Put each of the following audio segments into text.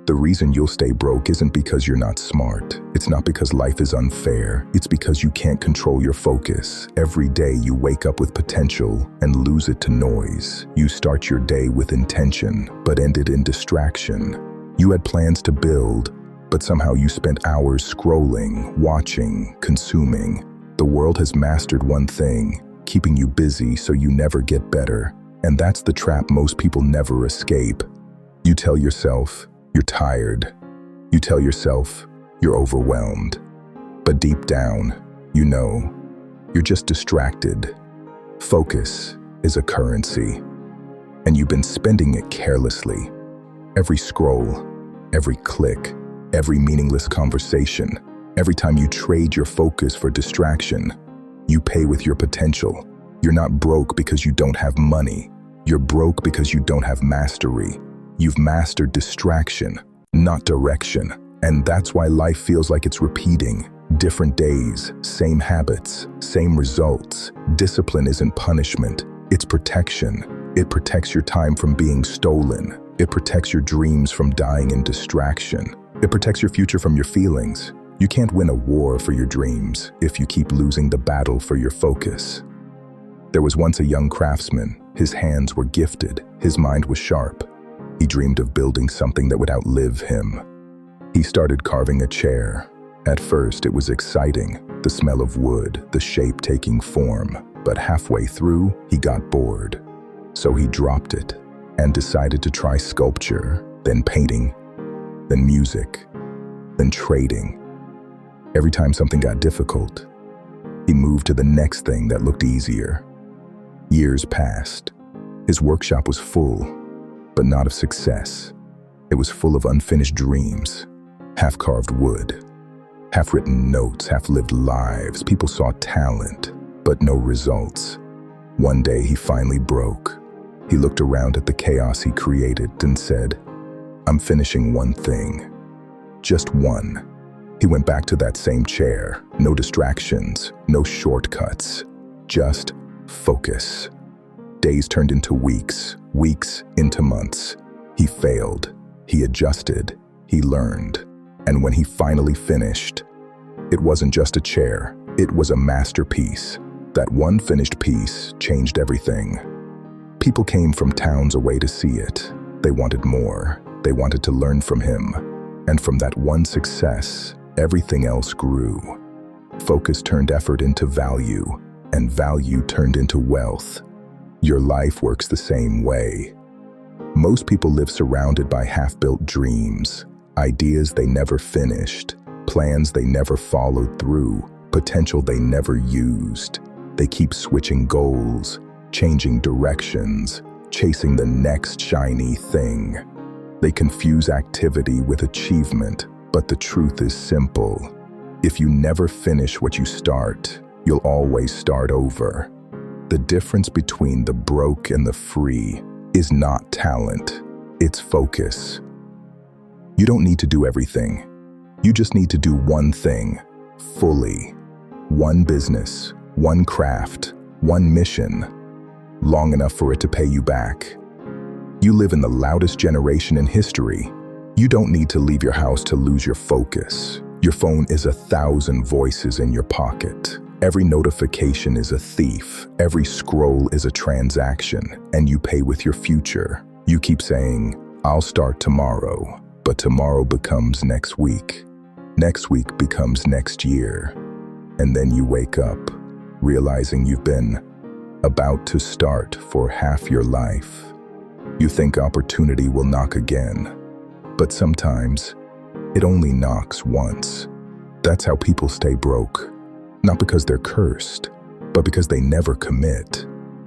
The reason you'll stay broke isn't because you're not smart. It's not because life is unfair. It's because you can't control your focus. Every day you wake up with potential and lose it to noise. You start your day with intention, but end it in distraction. You had plans to build, but somehow you spent hours scrolling, watching, consuming. The world has mastered one thing, keeping you busy so you never get better. And that's the trap most people never escape. You tell yourself, you're tired. You tell yourself you're overwhelmed. But deep down, you know, you're just distracted. Focus is a currency, and you've been spending it carelessly. Every scroll, every click, every meaningless conversation, every time you trade your focus for distraction, you pay with your potential. You're not broke because you don't have money. You're broke because you don't have mastery. You've mastered distraction, not direction. And that's why life feels like it's repeating. Different days, same habits, same results. Discipline isn't punishment, it's protection. It protects your time from being stolen. It protects your dreams from dying in distraction. It protects your future from your feelings. You can't win a war for your dreams if you keep losing the battle for your focus. There was once a young craftsman. His hands were gifted. His mind was sharp. He dreamed of building something that would outlive him. He started carving a chair. At first, it was exciting, the smell of wood, the shape taking form. But halfway through, he got bored. So he dropped it and decided to try sculpture, then painting, then music, then trading. Every time something got difficult, he moved to the next thing that looked easier. Years passed. His workshop was full, but not of success. It was full of unfinished dreams, half-carved wood, half-written notes, half-lived lives. People saw talent, but no results. One day he finally broke. He looked around at the chaos he created and said, "I'm finishing one thing. Just one." He went back to that same chair. No distractions, no shortcuts, just focus. Days turned into weeks, weeks into months. He failed, he adjusted, he learned. And when he finally finished, it wasn't just a chair, it was a masterpiece. That one finished piece changed everything. People came from towns away to see it. They wanted more. They wanted to learn from him. And from that one success, everything else grew. Focus turned effort into value, and value turned into wealth. Your life works the same way. Most people live surrounded by half-built dreams, ideas they never finished, plans they never followed through, potential they never used. They keep switching goals, changing directions, chasing the next shiny thing. They confuse activity with achievement, but the truth is simple. If you never finish what you start, you'll always start over. The difference between the broke and the free is not talent, it's focus. You don't need to do everything. You just need to do one thing, fully. One business, one craft, one mission, long enough for it to pay you back. You live in the loudest generation in history. You don't need to leave your house to lose your focus. Your phone is 1,000 voices in your pocket. Every notification is a thief. Every scroll is a transaction, and you pay with your future. You keep saying, "I'll start tomorrow," but tomorrow becomes next week. Next week becomes next year. And then you wake up, realizing you've been about to start for half your life. You think opportunity will knock again, but sometimes it only knocks once. That's how people stay broke. Not because they're cursed, but because they never commit.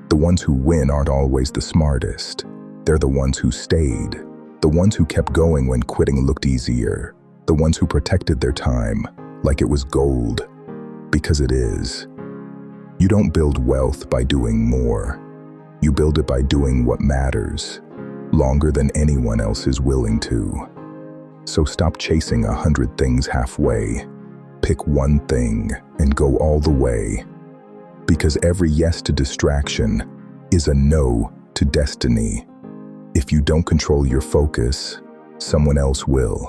The ones who win aren't always the smartest. They're the ones who stayed, the ones who kept going when quitting looked easier, the ones who protected their time like it was gold, because it is. You don't build wealth by doing more. You build it by doing what matters, longer than anyone else is willing to. So stop chasing 100 things halfway. Pick one thing and go all the way. Because every yes to distraction is a no to destiny. If you don't control your focus, Someone else will,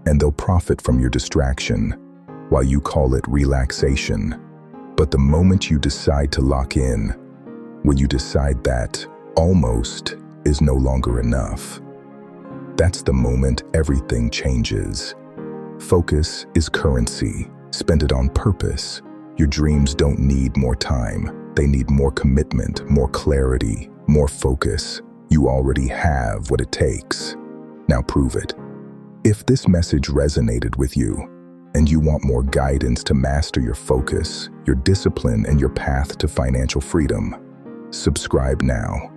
and they'll profit from your distraction while you call it relaxation. But the moment you decide to lock in, when you decide that almost is no longer enough, that's the moment everything changes. Focus is currency. Spend it on purpose. Your dreams don't need more time. They need more commitment, more clarity, more focus. You already have what it takes. Now prove it. If this message resonated with you, and you want more guidance to master your focus, your discipline, and your path to financial freedom, subscribe now.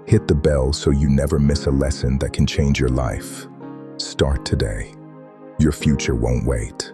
Hit the bell so you never miss a lesson that can change your life. Start today. Your future won't wait.